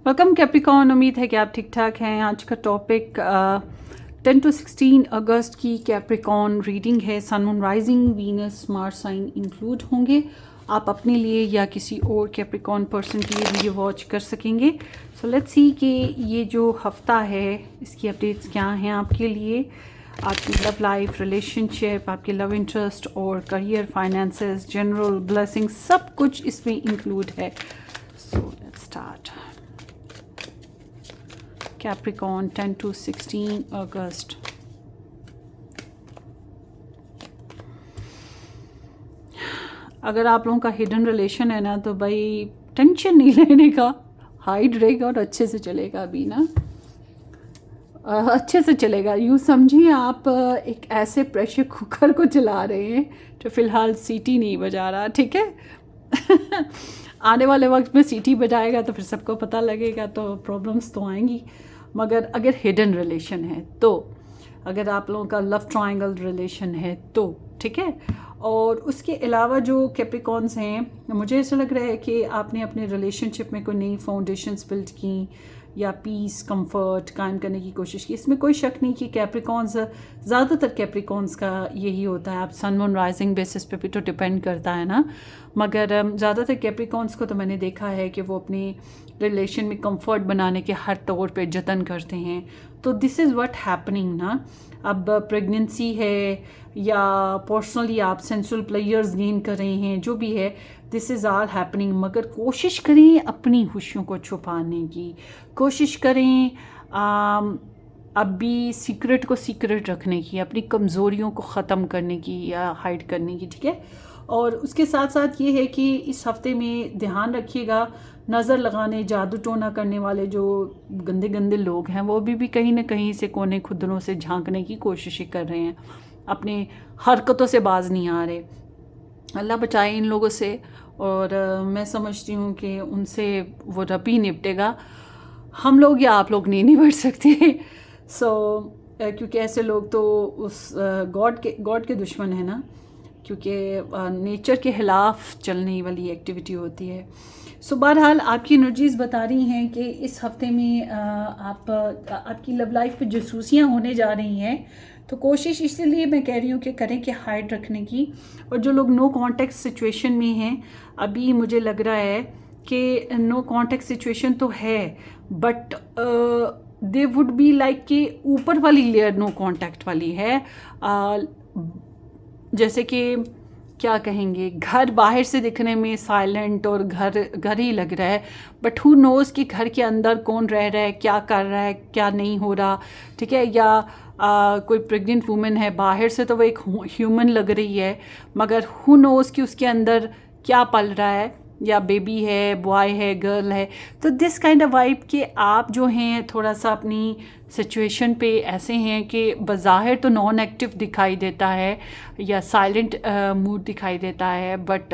Welcome Capricorn. उम्मीद है कि आप ठीक ठाक हैं। आज का टॉपिक 10 to 16 अगस्त की कैप्रिकॉर्न रीडिंग है। Sun, moon, rising, Venus, Mars sign include होंगे। आप अपने लिए या किसी और कैप्रिकॉर्न पर्सन के लिए वीडियो वॉच कर सकेंगे। सो लेट्स सी कि ये जो हफ्ता है इसकी अपडेट्स क्या हैं आपके लिए। आपकी लव लाइफ, रिलेशनशिप, आपके लव इंटरेस्ट और करियर, फाइनेंसेस, जनरल ब्लेसिंग, सब कुछ इसमें इंक्लूड है। So let's start. Capricorn 10 to 16 अगस्त। अगर आप लोगों का हिडन रिलेशन है ना, तो भाई टेंशन नहीं लेने का, हाइड रहेगा और अच्छे से चलेगा। अभी ना अच्छे से चलेगा। यूँ समझिए आप एक ऐसे प्रेशर कुकर को चला रहे हैं जो फ़िलहाल सीटी नहीं बजा रहा, ठीक है। आने वाले वक्त में सीटी बजाएगा तो फिर सबको पता लगेगा, तो प्रॉब्लम्स तो आएंगी। मगर अगर हिडन रिलेशन है तो, अगर आप लोगों का लव ट्रायंगल रिलेशन है तो ठीक है। और उसके अलावा जो कैप्रिकॉर्न्स हैं, मुझे ऐसा लग रहा है कि आपने अपने रिलेशनशिप में कोई नई फाउंडेशंस बिल्ड की या पीस, कंफर्ट कायम करने की कोशिश की। इसमें कोई शक नहीं कि कैप्रिकॉर्न्स, ज़्यादातर कैप्रिकॉर्न्स का यही होता है। आप सन, मून, राइजिंग बेसिस पे भी तो डिपेंड करता है ना। मगर ज़्यादातर कैप्रिकॉर्न्स को तो मैंने देखा है कि वो अपनी रिलेशन में कंफर्ट बनाने के हर तौर पे जतन करते हैं। तो दिस इज़ व्हाट हैपनिंग ना। अब प्रेगनेंसी है या पर्सनली आप सेंसुअल प्लेयर्स गेन कर रहे हैं, जो भी है, दिस इज़ ऑल हैपनिंग। मगर कोशिश करें अपनी खुशियों को छुपाने की, कोशिश करें अभी सीक्रेट को सीक्रेट रखने की, अपनी कमज़ोरियों को ख़त्म करने की या हाइड करने की, ठीक है। और उसके साथ साथ ये है कि इस हफ्ते में ध्यान रखिएगा, नज़र लगाने, जादू टोना करने वाले जो गंदे गंदे लोग हैं वो भी कहीं ना कहीं से कोने खुदरों से झांकने की कोशिश कर रहे हैं, अपने हरकतों से बाज नहीं आ रहे। अल्लाह बचाए इन लोगों से। और मैं समझती हूँ कि उनसे वो रब ही निपटेगा, हम लोग या आप लोग नहीं निपट सकते। क्योंकि ऐसे लोग तो उस गॉड के दुश्मन है ना, क्योंकि नेचर के ख़िलाफ़ चलने वाली एक्टिविटी होती है। बहरहाल आपकी एनर्जीज़ बता रही हैं कि इस हफ्ते में आपकी लव लाइफ पे जासूसियाँ होने जा रही हैं। तो कोशिश इसलिए मैं कह रही हूँ कि करें कि हाइड रखने की। और जो लोग नो कांटेक्ट सिचुएशन में हैं, अभी मुझे लग रहा है कि नो कांटेक्ट सिचुएशन तो है, but they would be like कि ऊपर वाली लेयर नो कांटेक्ट वाली है। जैसे कि क्या कहेंगे, घर बाहर से दिखने में साइलेंट और घर ही लग रहा है, बट हु नोज़ कि घर के अंदर कौन रह रहा है, क्या कर रहा है, क्या नहीं हो रहा, ठीक है। या कोई प्रेग्नेंट वुमेन है, बाहर से तो वो एक ह्यूमन लग रही है, मगर हु नोज़ कि उसके अंदर क्या पल रहा है, या बेबी है, बॉय है, गर्ल है। तो दिस काइंड ऑफ वाइब कि आप जो हैं थोड़ा सा अपनी सिचुएशन पे ऐसे हैं कि बज़ाहिर तो नॉन एक्टिव दिखाई देता है या साइलेंट मूड दिखाई देता है, but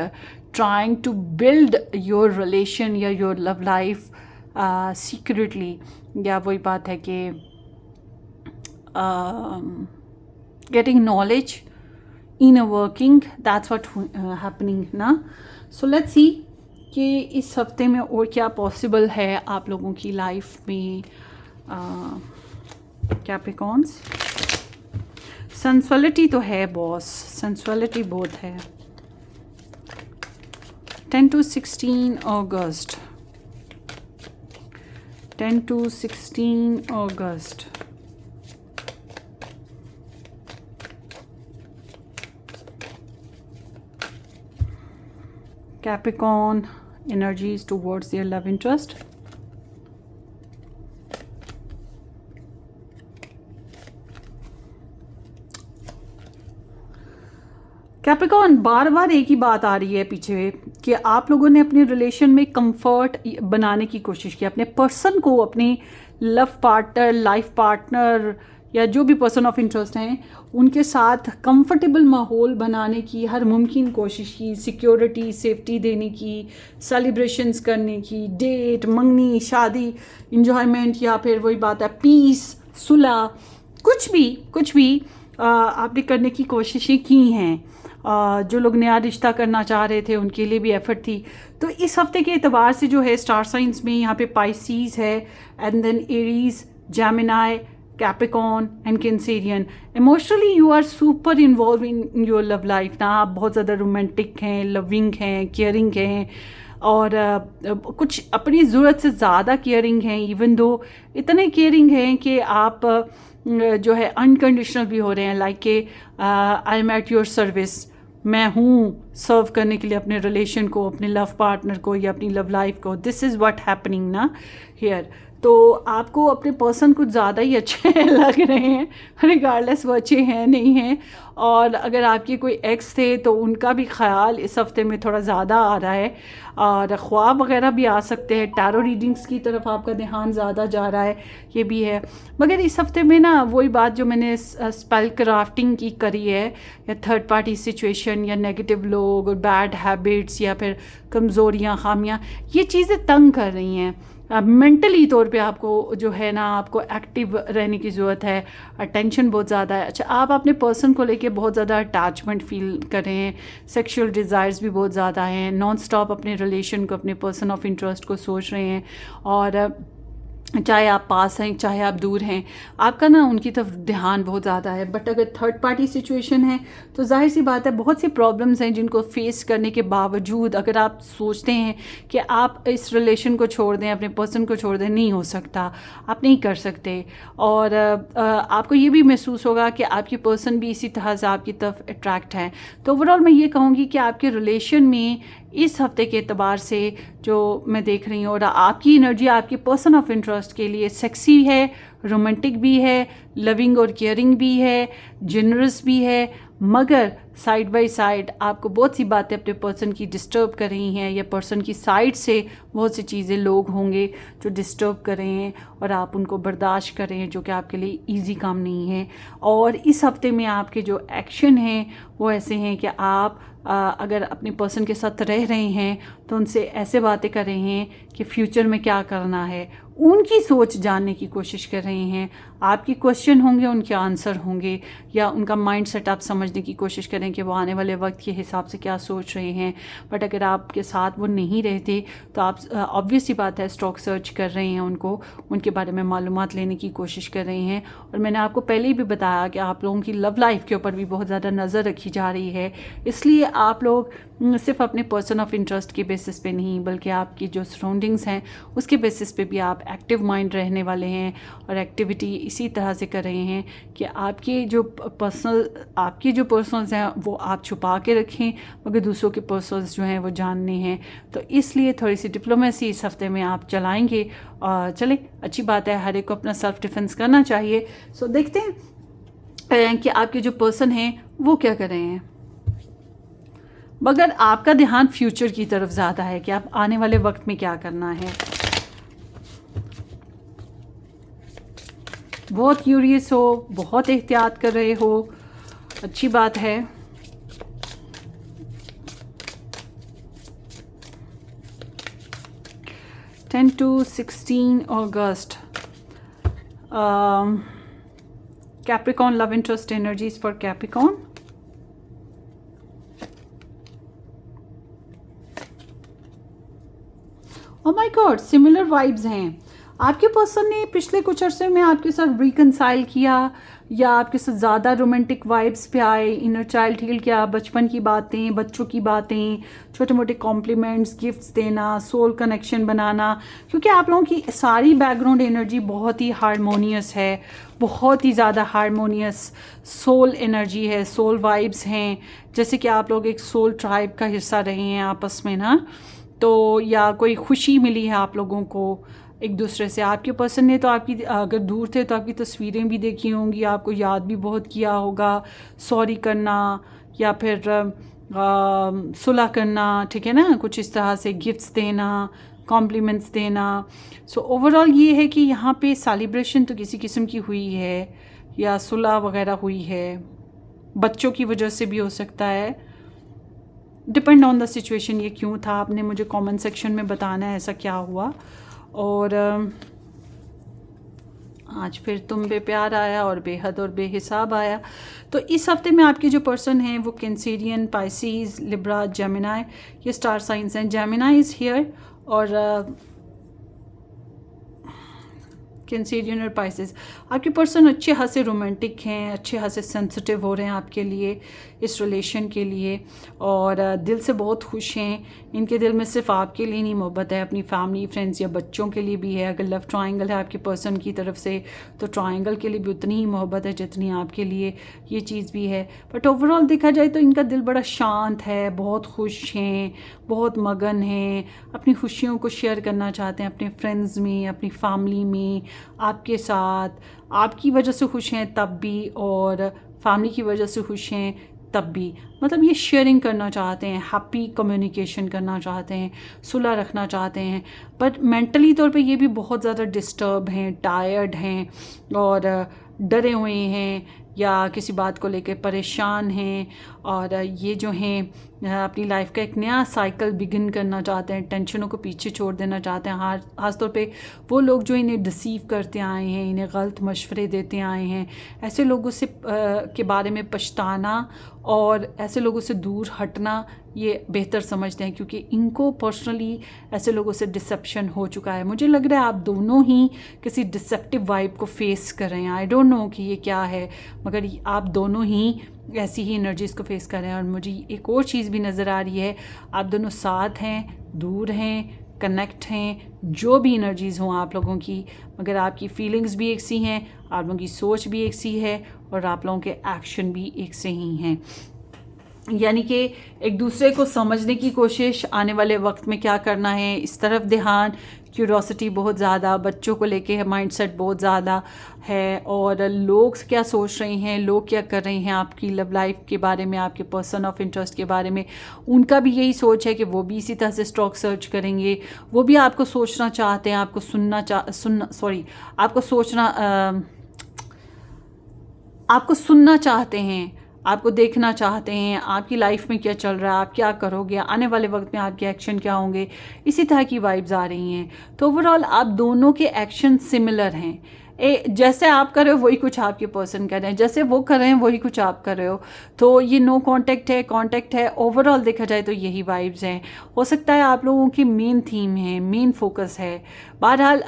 trying to build your relation या योर लव लाइफ सीक्रेटली। या वही बात है कि getting knowledge in a working, that's what happening ना। सो लेट्स सी कि इस हफ्ते में और क्या पॉसिबल है आप लोगों की लाइफ में। कैप्रिकॉर्न्स, सेंसुअलिटी तो है बॉस, सेंसुअलिटी बहुत है। 10 to 16 अगस्त, 10 to 16 अगस्त। Capricorn energies towards their love interest. Capricorn, बार बार एक ही बात आ रही है पीछे कि आप लोगों ने अपने रिलेशन में कंफर्ट बनाने की कोशिश की, अपने पर्सन को, अपने लव पार्टनर, लाइफ पार्टनर या जो भी पर्सन ऑफ इंटरेस्ट हैं उनके साथ कंफर्टेबल माहौल बनाने की हर मुमकिन कोशिश की, सिक्योरिटी, सेफ्टी देने की, सेलिब्रेशंस करने की, डेट, मंगनी, शादी, इंजॉयमेंट, या फिर वही बात है पीस, सुलह, कुछ भी आपने करने की कोशिशें की हैं। जो लोग नया रिश्ता करना चाह रहे थे उनके लिए भी एफर्ट थी। तो इस हफ्ते के एतबार से जो है स्टार साइंस में यहाँ पे पाइसीज है, and then Aries, Gemini, Capricorn and Cancerian. Emotionally you are super involve in your love life ना, आप बहुत ज़्यादा रोमांटिक हैं, लविंग हैं, केयरिंग हैं, और कुछ अपनी ज़रूरत से ज़्यादा केयरिंग हैं। इवन दो इतने केयरिंग हैं कि आप जो है अनकंडीशनल भी हो रहे हैं, लाइक के I am at your service, मैं हूँ सर्व करने के लिए अपने रिलेशन को, अपने लव पार्टनर को या अपनी लव लाइफ को। दिस इज़ व्हाट हैपनिंग ना हियर। तो आपको अपने पर्सन कुछ ज़्यादा ही अच्छे लग रहे हैं, रिगार्डलेस वो अच्छे हैं नहीं हैं। और अगर आपके कोई एक्स थे तो उनका भी ख्याल इस हफ्ते में थोड़ा ज़्यादा आ रहा है, और ख्वाब वगैरह भी आ सकते हैं। टैरो रीडिंग्स की तरफ आपका ध्यान ज़्यादा जा रहा है, ये भी है। मगर इस हफ्ते में ना वही बात जो मैंने स्पेल क्राफ्टिंग की करी है, या थर्ड पार्टी सिचुएशन, या नेगेटिव लोग और बैड हैबिट्स, या फिर कमज़ोरियाँ, खामियाँ, ये चीज़ें तंग कर रही हैं। मेंटली तौर पे आपको जो है ना, आपको एक्टिव रहने की ज़रूरत है। अटेंशन बहुत ज़्यादा है। अच्छा, आप अपने पर्सन को लेके बहुत ज़्यादा अटैचमेंट फील कर रहे हैं, सेक्सुअल डिज़ायर्स भी बहुत ज़्यादा हैं, नॉन स्टॉप अपने रिलेशन को, अपने पर्सन ऑफ इंटरेस्ट को सोच रहे हैं। और चाहे आप पास हैं चाहे आप दूर हैं, आपका ना उनकी तरफ ध्यान बहुत ज़्यादा है। बट अगर थर्ड पार्टी सिचुएशन है तो जाहिर सी बात है बहुत सी प्रॉब्लम्स हैं जिनको फेस करने के बावजूद अगर आप सोचते हैं कि आप इस रिलेशन को छोड़ दें, अपने पर्सन को छोड़ दें, नहीं हो सकता, आप नहीं कर सकते। और आपको ये भी महसूस होगा कि आपकी पर्सन भी इसी तरह से आपकी तरफ अट्रैक्ट है। तो ओवरऑल मैं ये कहूँगी कि आपके रिलेशन में इस हफ्ते के एतबार से जो मैं देख रही हूँ, और आपकी एनर्जी आपके पर्सन ऑफ इंटरेस्ट के लिए सेक्सी है, रोमांटिक भी है, लविंग और केयरिंग भी है, जनरस भी है। मगर साइड बाय साइड आपको बहुत सी बातें अपने पर्सन की डिस्टर्ब कर रही हैं, या पर्सन की साइड से बहुत सी चीज़ें, लोग होंगे जो डिस्टर्ब कर रहे हैं और आप उनको बर्दाश्त कर रहे हैं, जो कि आपके लिए इजी काम नहीं है। और इस हफ्ते में आपके जो एक्शन हैं वो ऐसे हैं कि आप अगर अपने पर्सन के साथ रह रहे हैं तो उनसे ऐसे बातें कर रहे हैं कि फ्यूचर में क्या करना है, उनकी सोच जानने की कोशिश कर रहे हैं। आपके क्वेश्चन होंगे, उनके आंसर होंगे, या उनका माइंड सेट आप समझने की कोशिश करें कि वो आने वाले वक्त के हिसाब से क्या सोच रहे हैं। बट अगर आपके साथ वो नहीं रहते तो आप ऑब्वियस ही बात है स्टॉक सर्च कर रहे हैं, उनको उनके बारे में मालूमात लेने की कोशिश कर रहे हैं। और मैंने आपको पहले ही भी बताया कि आप लोगों की लव लाइफ के ऊपर भी बहुत ज़्यादा नज़र रखी जा रही है। इसलिए आप लोग सिर्फ अपने पर्सन ऑफ इंटरेस्ट के बेसिस पे नहीं, बल्कि आपकी जो सराउंडिंग्स हैं उसके बेसिस पे भी आप एक्टिव माइंड रहने वाले हैं, और एक्टिविटी इसी तरह से कर रहे हैं कि आपके जो पर्सनल्स हैं वो आप छुपा के रखें, मगर दूसरों के पर्सनल्स जो हैं वो जानने हैं। तो इसलिए थोड़ी सी डिप्लोमेसी इस हफ्ते में आप चलाएंगे। चलें, अच्छी बात है, हर एक को अपना सेल्फ डिफेंस करना चाहिए। सो देखते हैं कि आपके जो पर्सन हैं वो क्या कर रहे हैं। मगर आपका ध्यान फ्यूचर की तरफ ज़्यादा है कि आप आने वाले वक्त में क्या करना है। बहुत क्यूरियस हो, बहुत एहतियात कर रहे हो, अच्छी बात है। Ten to 16 August, Capricorn love interest energies for Capricorn. Oh my God, similar vibes हैं। आपके पर्सन ने पिछले कुछ अरसे में आपके साथ रिकनसाइल किया, या आपके साथ ज़्यादा रोमांटिक वाइब्स पे आए, इनर चाइल्ड हील किया, बचपन की बातें, बच्चों की बातें, छोटे मोटे कॉम्प्लीमेंट्स, गिफ्ट्स देना, सोल कनेक्शन बनाना। क्योंकि आप लोगों की सारी बैकग्राउंड एनर्जी बहुत ही हारमोनियस है, बहुत ही ज़्यादा हारमोनियस सोल एनर्जी है, सोल वाइब्स हैं। जैसे कि आप लोग एक सोल ट्राइब का हिस्सा रहे हैं आपस में ना, तो या कोई खुशी मिली है आप लोगों को एक दूसरे से। आपके पर्सन ने तो आपकी, अगर दूर थे तो आपकी तस्वीरें भी देखी होंगी, आपको याद भी बहुत किया होगा, सॉरी करना या फिर सुलह करना, ठीक है ना, कुछ इस तरह से गिफ्ट्स देना, कॉम्प्लीमेंट्स देना। सो ओवरऑल ये है कि यहाँ पे सेलिब्रेशन तो किसी किस्म की हुई है, या सुलह वगैरह हुई है, बच्चों की वजह से भी हो सकता है, डिपेंड ऑन द सिचुएशन। ये क्यों था आपने मुझे कमेंट सेक्शन में बताना है ऐसा क्या हुआ। और आज फिर तुम पे प्यार आया और बेहद और बेहिसाब आया। तो इस हफ्ते में आपके जो पर्सन हैं वो कैंसेरियन, पाइसीज, लिब्रा, जेमिनाई, ये स्टार साइंस हैं। जेमिनाई इज़ हियर और कैंसेरियन और पाइसेस। आपके पर्सन अच्छे खासे रोमांटिक हैं, अच्छे खासे सेंसिटिव हो रहे हैं आपके लिए, इस रिलेशन के लिए, और दिल से बहुत खुश हैं। इनके दिल में सिर्फ आपके लिए नहीं मोहब्बत है, अपनी फैमिली, फ्रेंड्स या बच्चों के लिए भी है। अगर लव ट्रायंगल है आपके पर्सन की तरफ से तो ट्रायंगल के लिए भी उतनी ही मोहब्बत है जितनी आपके लिए, ये चीज़ भी है। बट ओवरऑल देखा जाए तो इनका दिल बड़ा शांत है, बहुत खुश हैं, बहुत मगन हैं, अपनी खुशियों को शेयर करना चाहते हैं अपने फ्रेंड्स में, अपनी फैमिली में, आपके साथ। आपकी वजह से खुश हैं तब भी, और फैमिली की वजह से खुश हैं तब भी। मतलब ये शेयरिंग करना चाहते हैं, हैप्पी कम्युनिकेशन करना चाहते हैं, सुलह रखना चाहते हैं। बट मेंटली तौर पे ये भी बहुत ज़्यादा डिस्टर्ब हैं, टायर्ड हैं और डरे हुए हैं या किसी बात को लेकर परेशान हैं। और ये जो हैं अपनी लाइफ का एक नया साइकिल बिगिन करना चाहते हैं, टेंशनों को पीछे छोड़ देना चाहते हैं। ख़ास तौर पे वो लोग जो इन्हें डिसीव करते आए हैं, इन्हें गलत मशवरे देते आए हैं, ऐसे लोगों से के बारे में पछताना और ऐसे लोगों से दूर हटना ये बेहतर समझते हैं, क्योंकि इनको पर्सनली ऐसे लोगों से डिसेप्शन हो चुका है। मुझे लग रहा है आप दोनों ही किसी डिसेप्टिव वाइब को फेस कर रहे हैं। आई डोंट नो कि ये क्या है, मगर आप दोनों ही ऐसी ही एनर्जीज़ को फेस कर रहे हैं। और मुझे एक और चीज़ भी नज़र आ रही है, आप दोनों साथ हैं, दूर हैं, कनेक्ट हैं, जो भी एनर्जीज़ हों आप लोगों की, मगर आपकी फीलिंग्स भी एक सी हैं, आप लोगों की सोच भी एक सी है और आप लोगों के एक्शन भी एक से ही हैं। यानी कि एक दूसरे को समझने की कोशिश, आने वाले वक्त में क्या करना है इस तरफ ध्यान, क्यूरोसिटी बहुत ज़्यादा, बच्चों को लेके माइंडसेट बहुत ज़्यादा है, और लोग क्या सोच रहे हैं, लोग क्या कर रहे हैं आपकी लव लाइफ के बारे में, आपके पर्सन ऑफ इंटरेस्ट के बारे में, उनका भी यही सोच है कि वो भी इसी तरह से स्टॉक सर्च करेंगे। वो भी आपको सोचना चाहते हैं, आपको सुनना चाहते हैं, आपको देखना चाहते हैं, आपकी लाइफ में क्या चल रहा है, आप क्या करोगे, आने वाले वक्त में आपके एक्शन क्या होंगे, इसी तरह की वाइब्स आ रही हैं। तो ओवरऑल आप दोनों के एक्शन सिमिलर हैं। जैसे आप कर रहे हो वही कुछ आपके पर्सन कर रहे हैं, जैसे वो कर रहे हैं वही कुछ आप कर रहे हो। तो ये नो कांटेक्ट है। ओवरऑल देखा जाए तो यही वाइब्स हैं। हो सकता है आप लोगों की मेन थीम है, मेन फोकस है। बहरहाल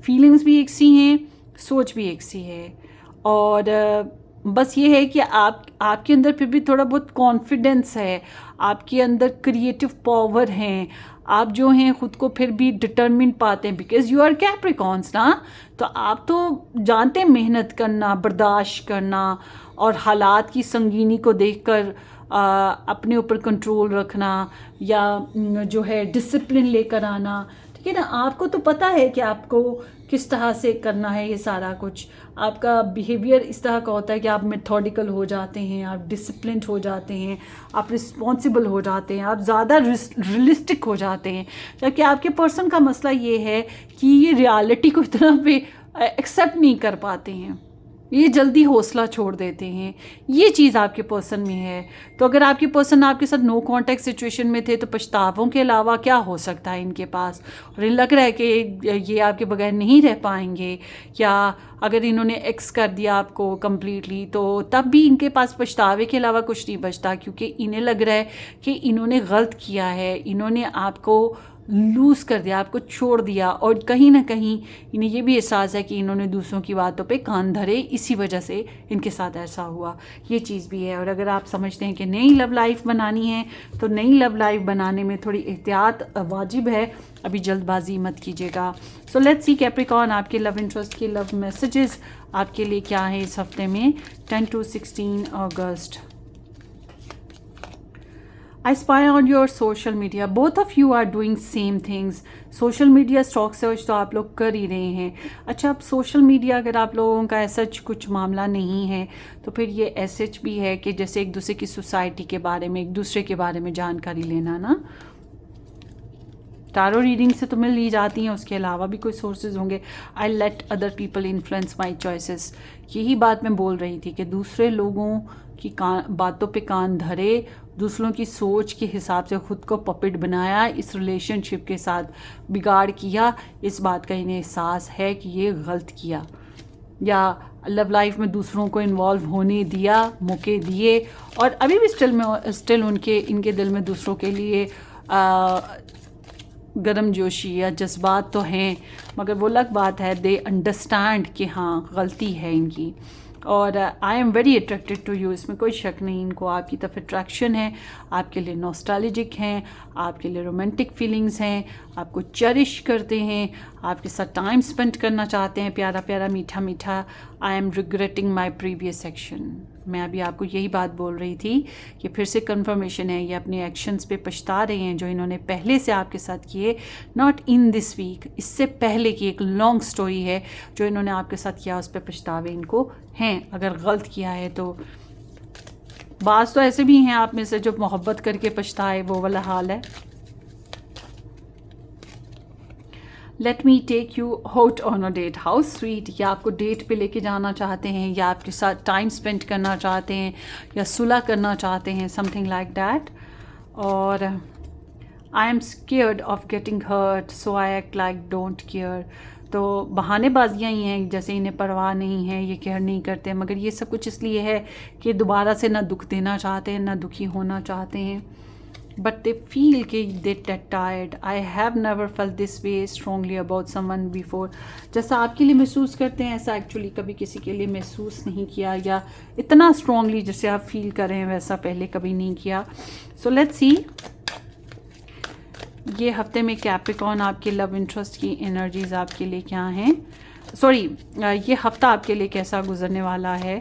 फीलिंग्स भी एक सी हैं, सोच भी एक सी है, और बस ये है कि आपके अंदर फिर भी थोड़ा बहुत कॉन्फिडेंस है, आपके अंदर क्रिएटिव पावर हैं, आप जो हैं ख़ुद को फिर भी डिटर्मिन पाते हैं, बिकॉज यू आर कैप्रिकॉन्स ना। तो आप तो जानते हैं मेहनत करना, बर्दाश्त करना और हालात की संगीनी को देखकर अपने ऊपर कंट्रोल रखना, या जो है डिसिप्लिन लेकर आना। ठीक है ना, आपको तो पता है कि आपको किस तरह से करना है ये सारा कुछ। आपका बिहेवियर इस तरह का होता है कि आप मेथोडिकल हो जाते हैं, आप डिसिप्लिन्ड हो जाते हैं, आप रिस्पॉन्सिबल हो जाते हैं, आप ज़्यादा रियलिस्टिक हो जाते हैं। जबकि आपके पर्सन का मसला ये है कि ये रियलिटी को इतना पे एक्सेप्ट नहीं कर पाते हैं, ये जल्दी हौसला छोड़ देते हैं। ये चीज़ आपके पर्सन में है। तो अगर आपके पर्सन आपके साथ नो कांटेक्ट सिचुएशन में थे तो पछतावों के अलावा क्या हो सकता है इनके पास, और इन्हें लग रहा है कि ये आपके बगैर नहीं रह पाएंगे, या अगर इन्होंने एक्स कर दिया आपको कम्प्लीटली तो तब भी इनके पास पछतावे के अलावा कुछ नहीं बचता, क्योंकि इन्हें लग रहा है कि इन्होंने गलत किया है, इन्होंने आपको लूज़ कर दिया, आपको छोड़ दिया, और कहीं ना कहीं इन्हें ये भी एहसास है कि इन्होंने दूसरों की बातों पे कान धरे, इसी वजह से इनके साथ ऐसा हुआ। ये चीज़ भी है। और अगर आप समझते हैं कि नई लव लाइफ बनानी है तो नई लव लाइफ बनाने में थोड़ी एहतियात वाजिब है, अभी जल्दबाजी मत कीजिएगा। सो लेट्स सी कैप्रिकॉर्न, आपके लव इंटरेस्ट के लव मैसेजेस आपके लिए क्या है इस हफ्ते में 10 to 16 August. I spy on your social media. Both of you are doing same things. Social media stock search तो आप लोग कर ही रहे हैं। अच्छा, अब सोशल मीडिया अगर आप लोगों का ऐसा कुछ मामला नहीं है तो फिर ये एसएच भी है कि जैसे एक दूसरे की सोसाइटी के बारे में, एक दूसरे के बारे में जानकारी लेना ना। टारो रीडिंग से तो मिल ही जाती हैं, उसके अलावा भी कोई सोर्सेज होंगे। I let other people influence my choices, यही बात मैं बोल रही थी कि दूसरे लोगों की बातों पे कान धरे, दूसरों की सोच के हिसाब से ख़ुद को पपेट बनाया, इस रिलेशनशिप के साथ बिगाड़ किया, इस बात का इन्हें एहसास है कि ये गलत किया। या लव लाइफ में दूसरों को इन्वॉल्व होने दिया, मौके दिए, और अभी भी स्टिल इनके दिल में दूसरों के लिए गर्म जोशी या जज्बात तो हैं, मगर वो अलग बात है, दे अंडरस्टैंड कि हाँ गलती है इनकी। और I am very attracted to you, इसमें कोई शक नहीं, इनको आपकी तरफ अट्रैक्शन है, आपके लिए नॉस्टैल्जिक हैं, आपके लिए रोमांटिक फीलिंग्स हैं, आपको चेरिश करते हैं, आपके साथ टाइम स्पेंड करना चाहते हैं, प्यारा प्यारा मीठा मीठा। I am regretting my previous action, मैं अभी आपको यही बात बोल रही थी कि फिर से कंफर्मेशन है, ये अपने एक्शंस पे पछता रहे हैं जो इन्होंने पहले से आपके साथ किए, नॉट इन दिस वीक, इससे पहले की एक लॉन्ग स्टोरी है जो इन्होंने आपके साथ किया, उस पर पछतावे इनको हैं। अगर गलत किया है तो बाज़ तो ऐसे भी हैं आप में से जो मोहब्बत करके पछताए, वो वाला हाल है। Let me take you out on a date, how sweet, या आपको डेट पे लेके जाना चाहते हैं, या आपके साथ टाइम स्पेंड करना चाहते हैं, या सुलह करना चाहते हैं, समथिंग लाइक दैट। और I am scared of getting hurt so I act like don't care, तो बहानेबाजियाँ ही हैं, जैसे इन्हें परवाह नहीं है, ये केयर नहीं करते, मगर ये सब कुछ इसलिए है कि दोबारा से ना दुख देना चाहते हैं, ना दुखी होना चाहते हैं। बट दे फील कि they tired, I have never felt this way strongly about someone before, जैसा आपके लिए महसूस करते हैं ऐसा एक्चुअली कभी किसी के लिए महसूस नहीं किया, या इतना स्ट्रॉन्गली जैसे आप फील कर रहे हैं वैसा पहले कभी नहीं किया। सो लेट्स सी ये हफ्ते में कैप्रिकॉर्न आपके लव इंटरेस्ट की एनर्जीज आपके लिए क्या हैं, ये हफ्ता आपके लिए कैसा गुजरने वाला है,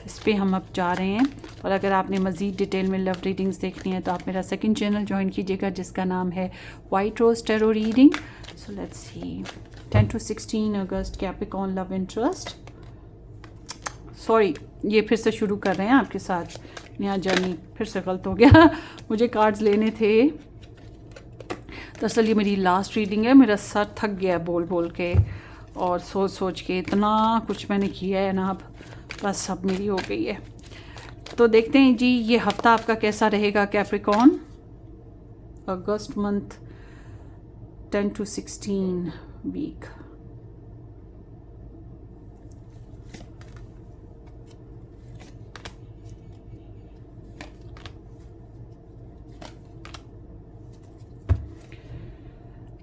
इस पर हम अब जा रहे हैं। और अगर आपने मज़ीद डिटेल में लव रीडिंग्स देखनी है तो आप मेरा सेकंड चैनल ज्वाइन कीजिएगा जिसका नाम है white rose tarot reading. So let's see 10 to 16 अगस्त कैप्रिकॉर्न लव इंटरेस्ट, ये फिर से शुरू कर रहे हैं आपके साथ नया जर्नी, फिर से गलत हो गया मुझे कार्ड्स लेने थे। दरअसल ये मेरी लास्ट रीडिंग है, मेरा सर थक गया बोल बोल के और सोच सोच के, इतना कुछ मैंने किया है ना, अब बस सब मेरी हो गई है। तो देखते हैं जी ये हफ्ता आपका कैसा रहेगा कैप्रिकॉर्न, अगस्त month 10 to 16 week.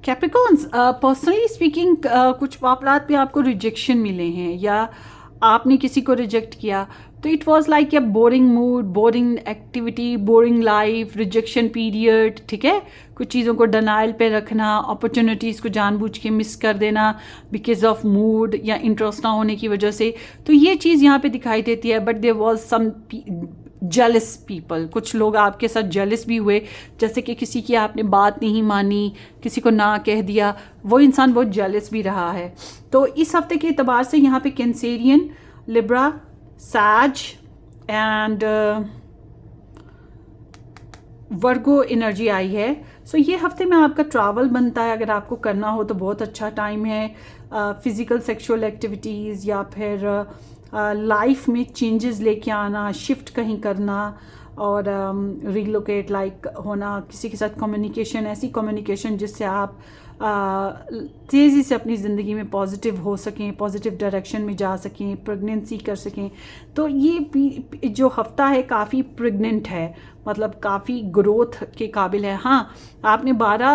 Capricorns, personally speaking कुछ मामलात पे आपको रिजेक्शन मिले हैं या आपने किसी को रिजेक्ट किया, तो it was like a boring mood, boring activity, boring life, rejection period, ठीक है। कुछ चीज़ों को डनाइल पे रखना, अपॉर्चुनिटीज़ को जानबूझ के मिस कर देना बिकॉज ऑफ मूड या इंटरेस्ट ना होने की वजह से, तो ये चीज़ यहाँ पे दिखाई देती है। But there was some jealous people, कुछ लोग आपके साथ जेलस भी हुए, जैसे कि किसी की आपने बात नहीं मानी, किसी को ना कह दिया, वो इंसान बहुत जेलस भी रहा है। तो इस हफ्ते के अतबार से यहाँ पे Cancerian, Libra, sage and Virgo energy आई है। सो ये हफ्ते में आपका ट्रैवल बनता है, अगर आपको करना हो तो बहुत अच्छा टाइम है। फिज़िकल सेक्सुअल एक्टिविटीज़ या फिर लाइफ में चेंजेस लेके आना, शिफ्ट कहीं करना और रिलोकेट लाइक होना, किसी के साथ कम्युनिकेशन, ऐसी कम्युनिकेशन जिससे आप तेज़ी से अपनी ज़िंदगी में पॉजिटिव हो सकें, पॉजिटिव डायरेक्शन में जा सकें, प्रेगनेंसी कर सकें। तो ये जो हफ्ता है काफ़ी प्रेग्नेंट है, मतलब काफ़ी ग्रोथ के काबिल है। हाँ, आपने 12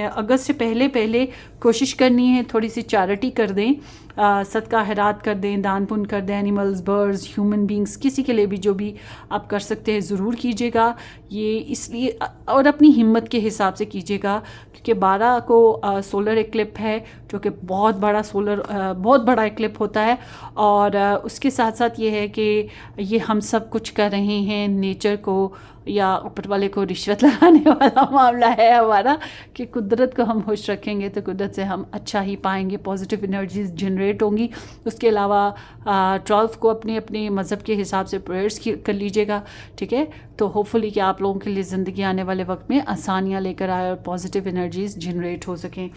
अगस्त से पहले कोशिश करनी है थोड़ी सी चैरिटी कर दें, सदका खैरात कर दें, दान पुण्य कर दें, एनिमल्स, बर्ड्स, ह्यूमन बींग्स, किसी के लिए भी जो भी आप कर सकते हैं ज़रूर कीजिएगा। ये इसलिए, और अपनी हिम्मत के हिसाब से कीजिएगा, क्योंकि 12 को सोलर एक्लिप है जो कि बहुत बड़ा एक्लिप होता है। और उसके साथ साथ ये है कि ये हम सब कुछ कर रहे हैं नेचर को या ऊपर वाले को रिश्वत लगाने वाला मामला है हमारा, कि कुदरत को हम खुश रखेंगे तो कुदरत से हम अच्छा ही पाएंगे, पॉजिटिव एनर्जीज जनरेट होंगी। उसके अलावा 12 को अपने अपने मज़हब के हिसाब से प्रेयर्स कर लीजिएगा, ठीक है। तो होपफुली कि आप लोगों के लिए ज़िंदगी आने वाले वक्त में आसानियाँ लेकर आए और पॉजिटिव एनर्जीज जनरेट हो सकें।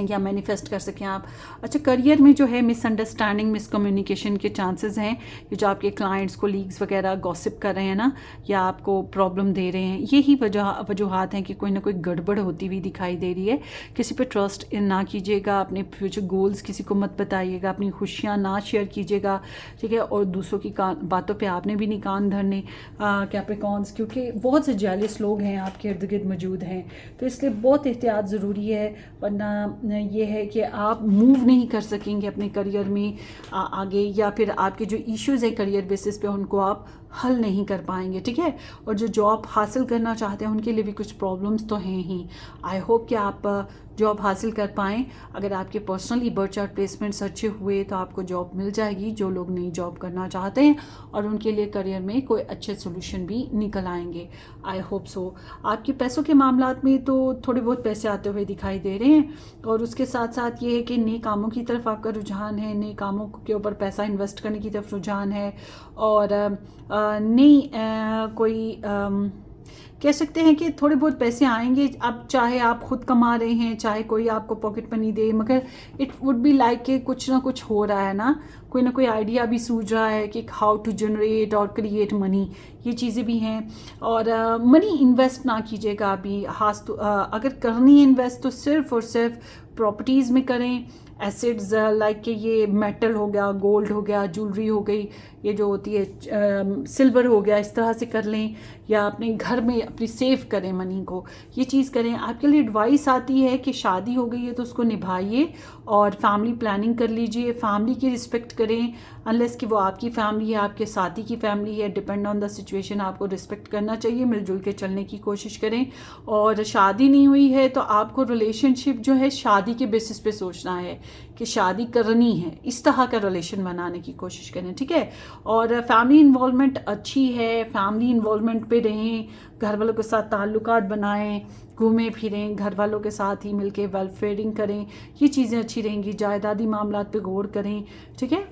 या मैनिफेस्ट कर सकें आप। अच्छा, करियर में जो है मिसअंडरस्टैंडिंग, मिसकम्युनिकेशन के चांसेस हैं। ये जो आपके क्लाइंट्स, कोलीग्स वगैरह गॉसिप कर रहे हैं ना, या आपको प्रॉब्लम दे रहे हैं, यही वजूहात हैं कि कोई ना कोई गड़बड़ होती हुई दिखाई दे रही है। किसी पे ट्रस्ट ना कीजिएगा, अपने फ्यूचर गोल्स किसी को मत बताइएगा, अपनी खुशियाँ ना शेयर कीजिएगा, ठीक है। और दूसरों की बातों पर आपने भी नहीं कान धरने कैप्रिकॉर्न्स, क्योंकि बहुत से जेलस लोग हैं आपके इर्द गिर्द मौजूद हैं, तो इसलिए बहुत एहतियात ज़रूरी है। वरना ये है कि आप मूव नहीं कर सकेंगे अपने करियर में आगे, या फिर आपके जो इश्यूज़ हैं करियर बेसिस पे उनको आप हल नहीं कर पाएंगे, ठीक है। और जो जॉब हासिल करना चाहते हैं उनके लिए भी कुछ प्रॉब्लम्स तो हैं ही। आई होप कि आप जॉब हासिल कर पाएँ। अगर आपके पर्सनली बर्थ चार्ट प्लेसमेंट्स अच्छे हुए तो आपको जॉब मिल जाएगी, जो लोग नई जॉब करना चाहते हैं, और उनके लिए करियर में कोई अच्छे सोल्यूशन भी निकल आएंगे। I hope so. आपके पैसों के मामलात में तो थोड़े बहुत पैसे आते हुए दिखाई दे रहे हैं, और उसके साथ साथ ये है कि नए कामों की तरफ आपका रुझान है, नए कामों के ऊपर पैसा इन्वेस्ट करने की तरफ रुझान है, और नई कोई कह सकते हैं कि थोड़े बहुत पैसे आएंगे। अब चाहे आप खुद कमा रहे हैं, चाहे कोई आपको पॉकेट मनी दे, मगर इट वुड बी लाइक कि कुछ ना कुछ हो रहा है ना कोई आइडिया भी सूझ रहा है कि हाउ टू जनरेट और क्रिएट मनी, ये चीज़ें भी हैं। और मनी इन्वेस्ट ना कीजिएगा अभी, अगर करनी है इन्वेस्ट तो सिर्फ और सिर्फ प्रॉपर्टीज़ में करें, एसिड्स लाइक कि ये मेटल हो गया, गोल्ड हो गया, ज्वेलरी हो गई, ये जो होती है सिल्वर हो गया, इस तरह से कर लें, या अपने घर में अपनी सेव करें मनी को, ये चीज़ करें। आपके लिए एडवाइस आती है कि शादी हो गई है तो उसको निभाइए और फैमिली प्लानिंग कर लीजिए, फैमिली की रिस्पेक्ट करें, अनलेस कि वो आपकी फैमिली है, आपके साथी की फैमिली है, डिपेंड ऑन द सिचुएशन आपको रिस्पेक्ट करना चाहिए, मिलजुल के चलने की कोशिश करें। और शादी नहीं हुई है तो आपको रिलेशनशिप जो है शादी के बेसिस पे सोचना है कि शादी करनी है, इस तरह का रिलेशन बनाने की कोशिश करें, ठीक है। और फैमिली इन्वॉल्वमेंट अच्छी है, फैमिली इन्वॉल्वमेंट पे रहें, घर वालों के साथ ताल्लुकात बनाएं, घूमें फिरें, घर वालों के साथ ही मिलके वेलफेयरिंग करें, ये चीज़ें अच्छी रहेंगी। जायदादी मामलात पे गौर करें, ठीक है।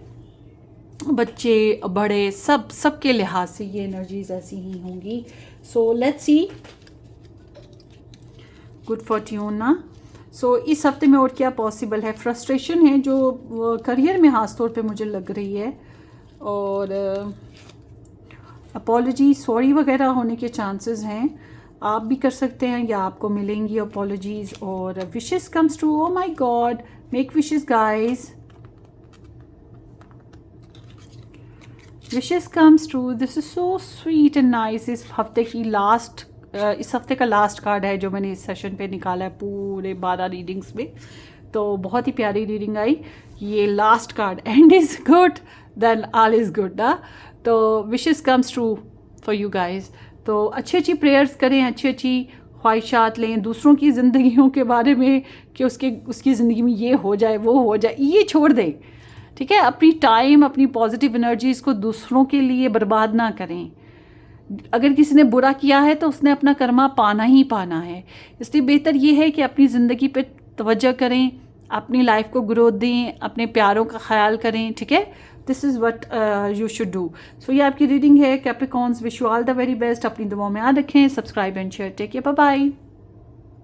बच्चे बड़े सबके लिहाज से ये एनर्जीज ऐसी ही होंगी। सो लेट्स सी, गुड फॉर्च्यून ना। सो इस हफ्ते में और क्या पॉसिबल है। फ्रस्ट्रेशन है जो करियर में खास तौर पे मुझे लग रही है, और अपॉलॉजी, सॉरी वगैरह होने के चांसेस हैं, आप भी कर सकते हैं या आपको मिलेंगी अपॉलॉजीज। और wishes comes true, oh my God, make wishes guys, wishes comes true, this is so sweet and nice. इस हफ्ते का लास्ट कार्ड है जो मैंने इस सेशन पे निकाला है पूरे 12 रीडिंग्स में, तो बहुत ही प्यारी रीडिंग आई। ये last card, and is good then all is good ना, तो wishes comes true for you guys. तो अच्छी प्रेयर्स करें, अच्छी ख्वाहिशात लें दूसरों की ज़िंदगियों के बारे में कि उसकी ज़िंदगी में ये हो जाए, वो हो जाए, ये छोड़ दें, ठीक है। अपनी टाइम, अपनी पॉजिटिव एनर्जीज़ को दूसरों के लिए बर्बाद ना करें। अगर किसी ने बुरा किया है तो उसने अपना कर्मा पाना ही पाना है, इसलिए बेहतर ये है कि अपनी ज़िंदगी पे तवज्जो करें, अपनी लाइफ को ग्रोथ दें, अपने प्यारों का ख्याल करें, ठीक है। This is what you should do. So ये आपकी रीडिंग है Capricorns. Wish you all the very best. अपनी दुआओं में याद रखें। Subscribe and share. Take care, bye bye.